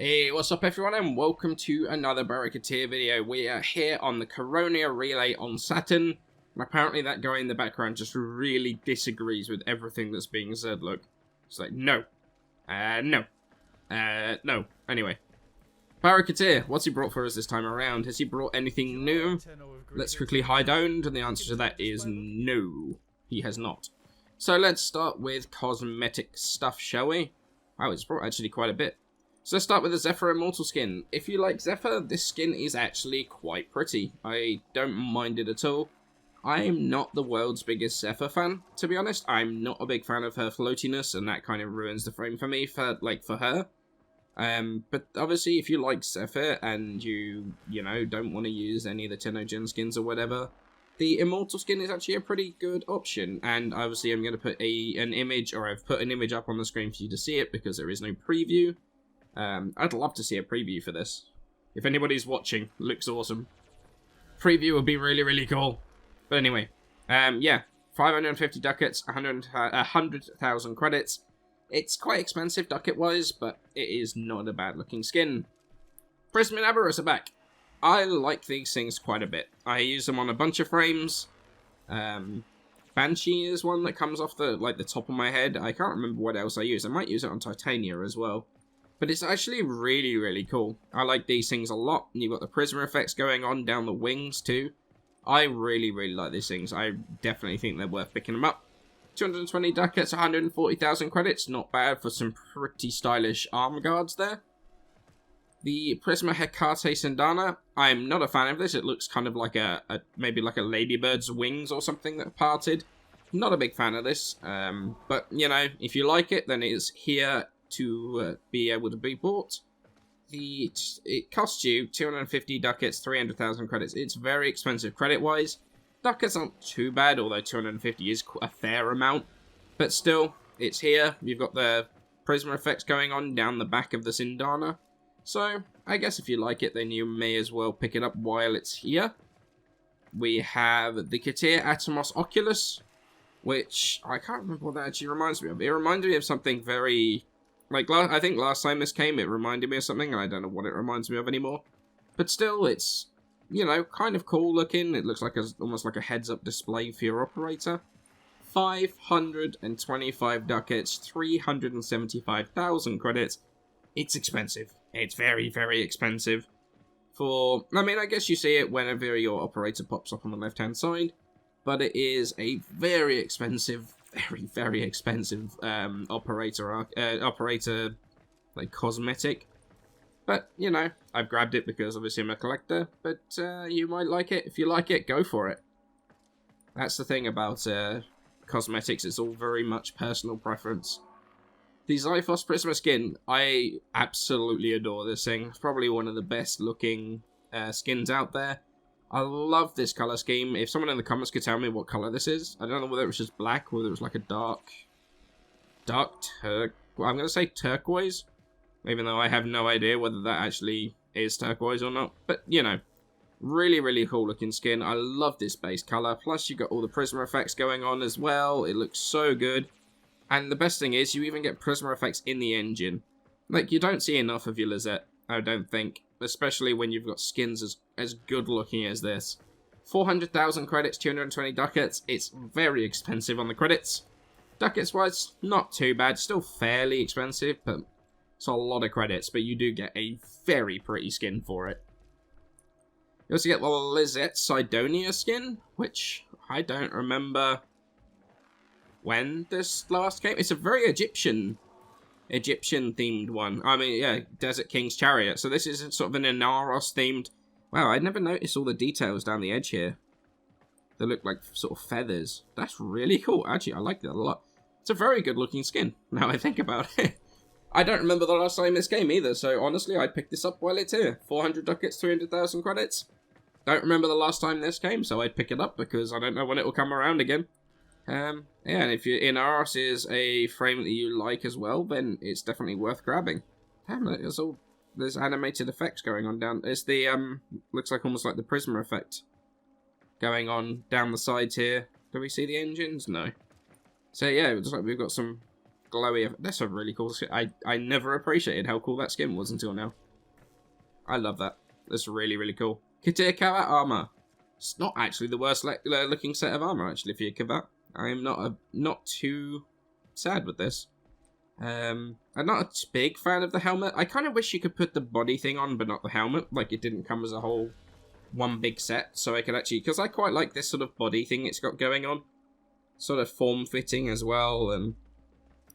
Hey, what's up everyone, and welcome to another Baro video. We are here on the Corona Relay on Saturn, and apparently that guy in the background just really disagrees with everything that's being said. Look, it's like, no, no. Anyway, Baro, what's he brought for us this time around? Has he brought anything new? Let's quickly hide owned, and the answer to that is no, he has not. So let's start with cosmetic stuff, shall we? Wow, it's brought actually quite a bit. So let's start with the Zephyr Immortal skin. If you like Zephyr, this skin is actually quite pretty. I don't mind it at all. I'm not the world's biggest Zephyr fan, to be honest. I'm not a big fan of her floatiness, and that kind of ruins the frame for me, for her. But obviously, if you like Zephyr and you don't want to use any of the Tennogen skins or whatever, the Immortal skin is actually a pretty good option. And obviously, I'm going to put an image, or I've put an image up on the screen for you to see it because there is no preview. I'd love to see a preview for this. If anybody's watching, looks awesome. Preview would be really, really cool. But anyway, yeah, 550 ducats, 100,000 credits. It's quite expensive ducat-wise, but it is not a bad-looking skin. Prism and Aberrus are back. I like these things quite a bit. I use them on a bunch of frames. Banshee is one that comes off the top of my head. I can't remember what else I use. I might use it on Titania as well. But it's actually really, really cool. I like these things a lot. You've got the prism effects going on down the wings too. I really, really like these things. I definitely think they're worth picking them up. 220 ducats, 140,000 credits. Not bad for some pretty stylish arm guards there. The Prisma Hecate Sindana. I'm not a fan of this. It looks kind of like maybe like a ladybird's wings or something that parted. Not a big fan of this. But, you know, if you like it, then it is here to be able to be bought. It costs you 250 ducats, 300,000 credits. It's very expensive credit-wise. Ducats aren't too bad, although 250 is a fair amount. But still, it's here. You've got the prism effects going on down the back of the Sindana. So, I guess if you like it, then you may as well pick it up while it's here. We have the Katir Atomos Oculus, which I can't remember what that actually reminds me of. It reminds me of something very... I think last time this came, it reminded me of something, and I don't know what it reminds me of anymore. But still, it's, you know, kind of cool looking. It looks like almost like a heads-up display for your operator. 525 ducats, 375,000 credits. It's expensive. It's very, very expensive. I mean, I guess you see it whenever your operator pops up on the left-hand side. But it is a very expensive... very, very expensive operator cosmetic. But, you know, I've grabbed it because obviously I'm a collector, but you might like it. If you like it, go for it. That's the thing about cosmetics, it's all very much personal preference. The Xiphos Prisma skin, I absolutely adore this thing. It's probably one of the best looking skins out there. I love this color scheme. If someone in the comments could tell me what color this is, I don't know whether it was just black or whether it was like a dark I'm going to say turquoise, even though I have no idea whether that actually is turquoise or not. But, you know, really, really cool looking skin. I love this base color. Plus, you've got all the prisma effects going on as well. It looks so good. And the best thing is, you even get prisma effects in the engine. Like, you don't see enough of your Lizette, I don't think. Especially when you've got skins as good looking as this. 400,000 credits, 220 ducats. It's very expensive on the credits. Ducats wise, not too bad. Still fairly expensive, but it's a lot of credits. But you do get a very pretty skin for it. You also get the Lizette Sidonia skin, which I don't remember when this last came. It's a very Egyptian themed one. I mean, yeah, Desert King's Chariot. So this is sort of an Inaros themed. Wow, I'd never noticed all the details down the edge here. They look like sort of feathers. That's really cool. Actually, I like that a lot. It's a very good looking skin, now I think about it. I don't remember the last time this came either, so honestly, I'd pick this up while it's here. 400 ducats, 300,000 credits. Don't remember the last time this came, so I'd pick it up because I don't know when it will come around again. Yeah, and if Inaros is a frame that you like as well, then it's definitely worth grabbing. Damn, there's animated effects going on down. It's the, looks like almost like the Prisma effect going on down the sides here. Do we see the engines? No. So yeah, it looks like we've got some glowy. That's a really cool skin. I never appreciated how cool that skin was until now. I love that. That's really, really cool. Katir Kavat armor. It's not actually the worst looking set of armor, actually, for your Kavat. I am not too sad with this. I'm not a big fan of the helmet. I kind of wish you could put the body thing on, but not the helmet. Like, it didn't come as a whole one big set, so I could actually... Because I quite like this sort of body thing it's got going on. Sort of form-fitting as well, and...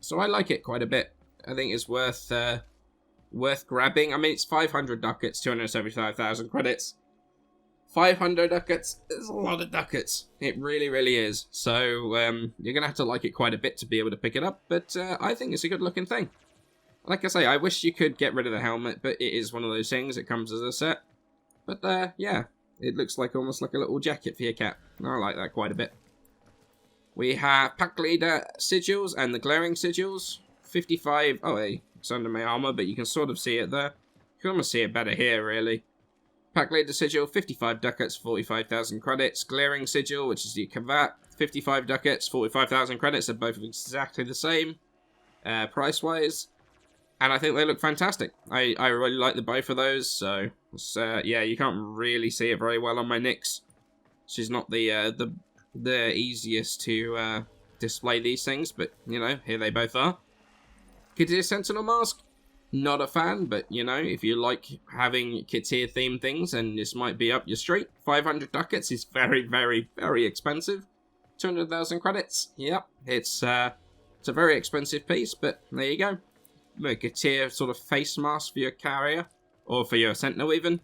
So I like it quite a bit. I think it's worth grabbing. I mean, it's 500 ducats, 275,000 credits. 500 ducats is a lot of ducats. It really, really is. So, you're going to have to like it quite a bit to be able to pick it up, but I think it's a good-looking thing. Like I say, I wish you could get rid of the helmet, but it is one of those things. It comes as a set. But, yeah, it looks like almost like a little jacket for your cat. I like that quite a bit. We have Pack Leader sigils and the glaring sigils. 55... Oh, hey, it's under my armor, but you can sort of see it there. You can almost see it better here, really. Pack Leader sigil, 55 ducats, 45,000 credits. Glaring sigil, which is the Kavat, 55 ducats, 45,000 credits. They're both exactly the same, price-wise. And I think they look fantastic. I really like the both of those, so... yeah, you can't really see it very well on my Nyx. She's not the easiest to display these things, but, you know, here they both are. Katir Sentinel Mask, not a fan, but, you know, if you like having Katir-themed things, then this might be up your street. 500 ducats is very, very, very expensive. 200,000 credits, yep, it's a very expensive piece, but there you go. A Katir sort of face mask for your carrier, or for your Sentinel even.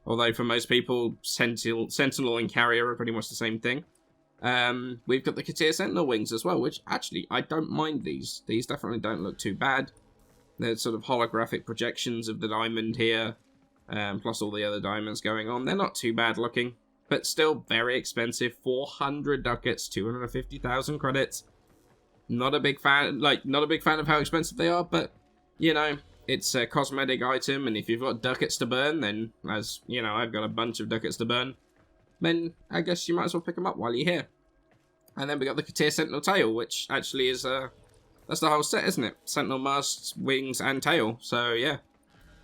Although for most people, Sentinel and carrier are pretty much the same thing. We've got the Katir Sentinel wings as well, which actually, I don't mind these. These definitely don't look too bad. They're sort of holographic projections of the diamond here, plus all the other diamonds going on. They're not too bad looking, but still very expensive. 400 ducats, 250,000 credits. Not a big fan, not a big fan of how expensive they are, but, you know, it's a cosmetic item, and if you've got ducats to burn, then, as, you know, I've got a bunch of ducats to burn, then I guess you might as well pick them up while you're here. And then we got the Katir Sentinel tail, which actually is, that's the whole set, isn't it? Sentinel masks, wings, and tail, so yeah.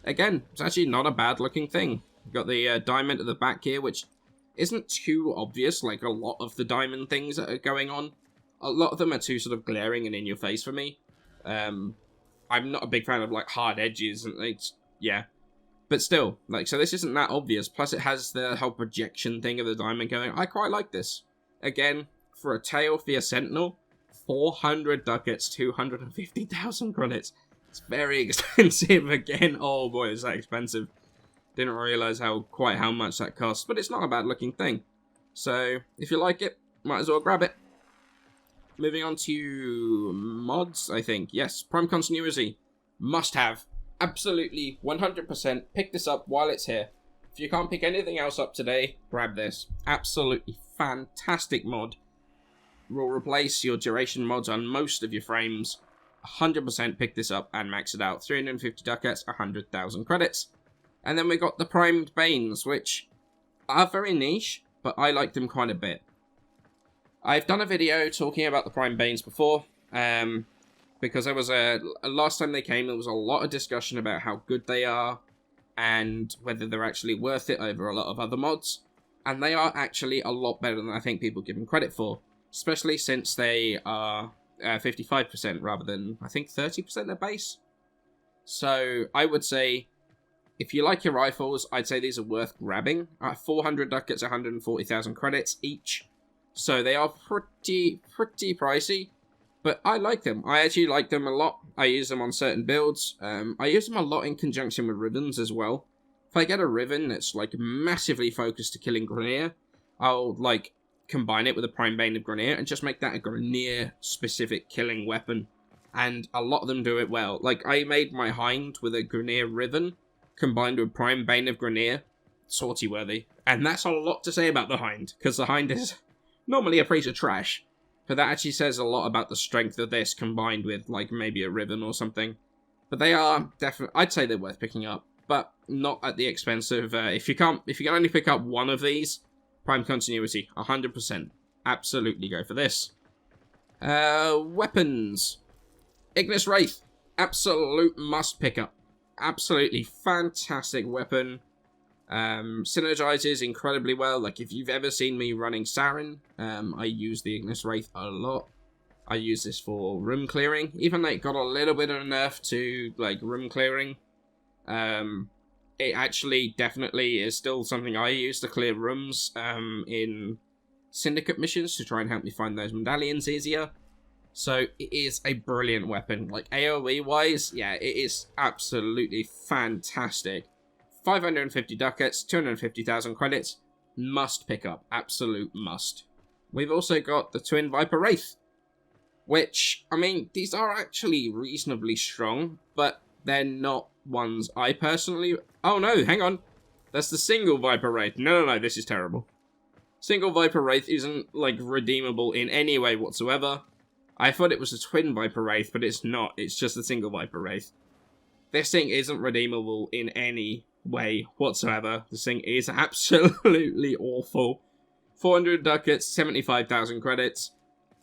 Again, it's actually not a bad looking thing. We've got the diamond at the back here, which isn't too obvious, like a lot of the diamond things that are going on. A lot of them are too sort of glaring and in your face for me. I'm not a big fan of, like, hard edges, and it's, yeah. But still, like, so this isn't that obvious, plus it has the whole projection thing of the diamond going. I quite like this. Again, for a tail for your Sentinel, 400 ducats, 250,000 credits. It's very expensive again. Oh boy, is that expensive. Didn't realise quite how much that costs, but it's not a bad looking thing. So, if you like it, might as well grab it. Moving on to mods, I think. Yes, Prime Continuity. Must have. Absolutely, 100%. Pick this up while it's here. If you can't pick anything else up today, grab this. Absolutely fantastic mod. Will replace your duration mods on most of your frames. 100% pick this up and max it out. 350 ducats, 100,000 credits. And then we got the Primed Banes, which are very niche, but I like them quite a bit. I've done a video talking about the Prime Banes before, because there was last time they came, there was a lot of discussion about how good they are, and whether they're actually worth it over a lot of other mods, and they are actually a lot better than I think people give them credit for, especially since they are 55% rather than, I think, 30% their base. So, I would say, if you like your rifles, I'd say these are worth grabbing. 400 ducats, 140,000 credits each. So they are pretty pricey, but I like them. I actually like them a lot. I use them on certain builds. I use them a lot in conjunction with Rivens as well. If I get a Riven that's, like, massively focused to killing Grineer, I'll, like, combine it with a Prime Bane of Grineer and just make that a Grineer-specific killing weapon. And a lot of them do it well. Like, I made my Hind with a Grineer Riven, combined with Prime Bane of Grineer. Sortie-worthy. And that's a lot to say about the Hind, because the Hind is normally a piece of trash, but that actually says a lot about the strength of this combined with, like, maybe a Riven or something. But they are definitely, I'd say they're worth picking up, but not at the expense of, if you can only pick up one of these, Prime Continuity, 100%. Absolutely go for this. Weapons. Ignis Wraith. Absolute must pick up. Absolutely fantastic weapon. Synergizes incredibly well. Like, if you've ever seen me running Sarin, I use the Ignis Wraith a lot. I use this for room clearing. Even though it got a little bit of a nerf to, like, room clearing, it actually definitely is still something I use to clear rooms in Syndicate missions to try and help me find those medallions easier. So it is a brilliant weapon. Like, AoE wise, yeah, it is absolutely fantastic. 550 ducats, 250,000 credits, must pick up, absolute must. We've also got the Twin Viper Wraith, which, I mean, these are actually reasonably strong, but they're not ones I personally... Oh no, hang on. That's the single Viper Wraith. No, this is terrible. Single Viper Wraith isn't, like, redeemable in any way whatsoever. I thought it was a Twin Viper Wraith, but it's not. It's just a single Viper Wraith. This thing isn't redeemable in any way whatsoever. This thing is absolutely awful. 400 ducats, 75,000 credits.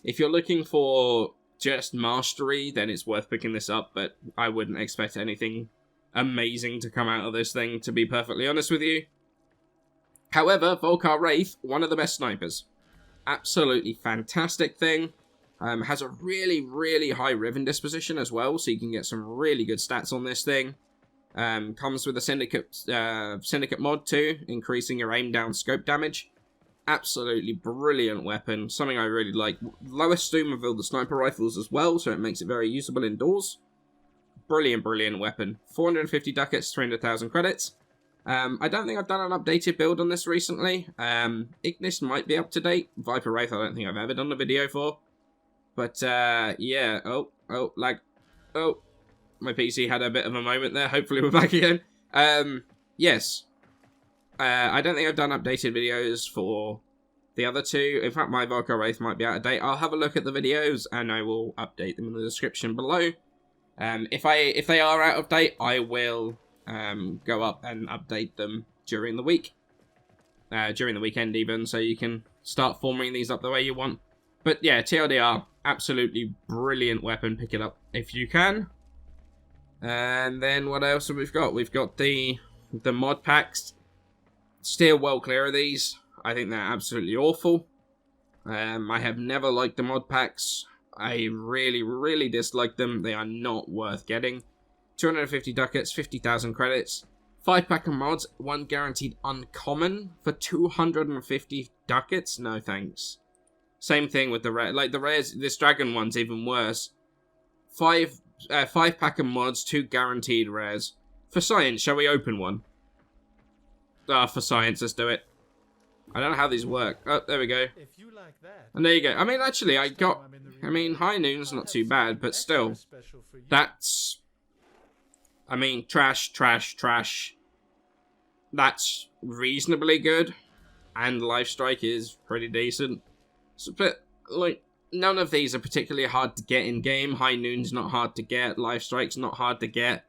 If you're looking for just mastery, then it's worth picking this up, but I wouldn't expect anything amazing to come out of this thing, to be perfectly honest with you. However, Volkar Wraith, one of the best snipers. Absolutely fantastic thing. Has a really, really high Riven disposition as well, so you can get some really good stats on this thing. Comes with a Syndicate mod too, increasing your aim down scope damage. Absolutely brilliant weapon, something I really like. Lowest zoom of all the sniper rifles as well, so it makes it very usable indoors. Brilliant, brilliant weapon. 450 ducats, 300,000 credits. I don't think I've done an updated build on this recently. Ignis might be up to date. Viper Wraith I don't think I've ever done a video for. But, yeah. Oh, lag. Oh, my PC had a bit of a moment there. Hopefully we're back again. Yes. I don't think I've done updated videos for the other two. In fact, my Volkar Wraith might be out of date. I'll have a look at the videos, and I will update them in the description below. If they are out of date, I will go up and update them during the week. During the weekend even, so you can start forming these up the way you want. But yeah, TLDR, absolutely brilliant weapon. Pick it up if you can. And then what else have we got? We've got the mod packs. Steer well clear of these. I think they're absolutely awful. I have never liked the mod packs. I really, really dislike them. They are not worth getting. 250 ducats, 50,000 credits. 5-pack of mods, 1 guaranteed uncommon for 250 ducats? No thanks. Same thing with the rare. Like, the rares, this dragon one's even worse. 5-pack of mods, 2 guaranteed rares. For science, shall we open one? For science, let's do it. I don't know how these work. Oh, there we go. If you like that, and there you go. I mean, actually, I mean, High Noon's not too bad, but still. That's... I mean, trash. That's reasonably good. And Lifestrike is pretty decent. So, but, like, none of these are particularly hard to get in-game. High Noon's not hard to get. Lifestrike's not hard to get.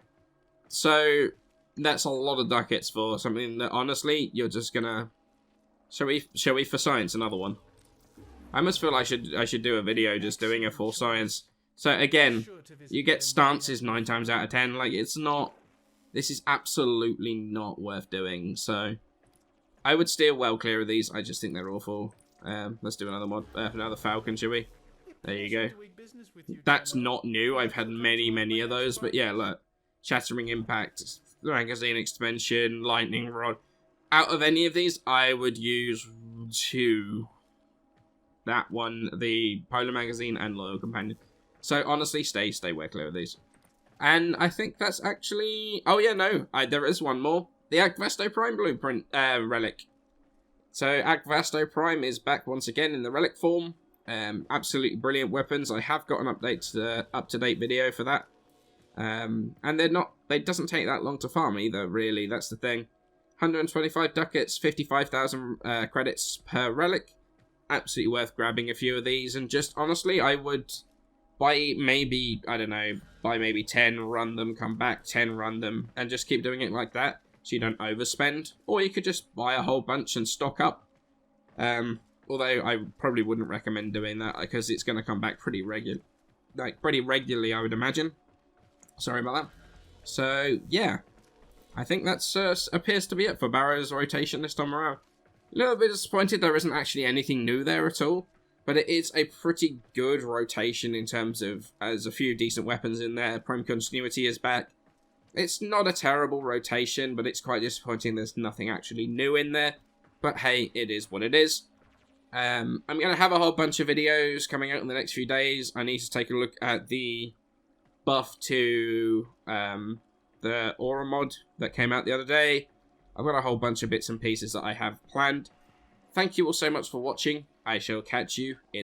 So, that's a lot of ducats for something that, honestly, you're just gonna... Shall we for science another one? I almost feel I should do a video just doing it for science. So, again, you get stances 9 times out of 10. Like, it's not... This is absolutely not worth doing. So, I would steer well clear of these. I just think they're awful. Let's do another mod, another Falcon, shall we? There you go. That's not new. I've had many of those. But yeah, look. Shattering Impact, Magazine Expansion, Lightning Rod. Out of any of these, I would use 2. That one, the Polar Magazine, and Loyal Companion. So, honestly, stay well clear of these. And I think that's actually... Oh, yeah, no. There is one more. The Agvasto Prime Blueprint Relic. So, Agvasto Prime is back once again in the Relic form. Absolutely brilliant weapons. I have got an update to the up-to-date video for that. And they're not... It doesn't take that long to farm either, really. That's the thing. 125 ducats, 55,000 credits per relic. Absolutely worth grabbing a few of these. And just, honestly, I would buy maybe, I don't know, buy maybe 10, run them, come back, 10, run them, and just keep doing it like that, so you don't overspend. Or you could just buy a whole bunch and stock up. Although I probably wouldn't recommend doing that, because it's going to come back pretty like pretty regularly, I would imagine. Sorry about that. So yeah, I think that's appears to be it for Baro's rotation this time around. A little bit disappointed there isn't actually anything new there at all, but it is a pretty good rotation in terms of there's a few decent weapons in there. Prime Continuity is back. It's not a terrible rotation, but it's quite disappointing there's nothing actually new in there. But hey, it is what it is. I'm going to have a whole bunch of videos coming out in the next few days. I need to take a look at the buff to the Aura mod that came out the other day. I've got a whole bunch of bits and pieces that I have planned. Thank you all so much for watching. I shall catch you in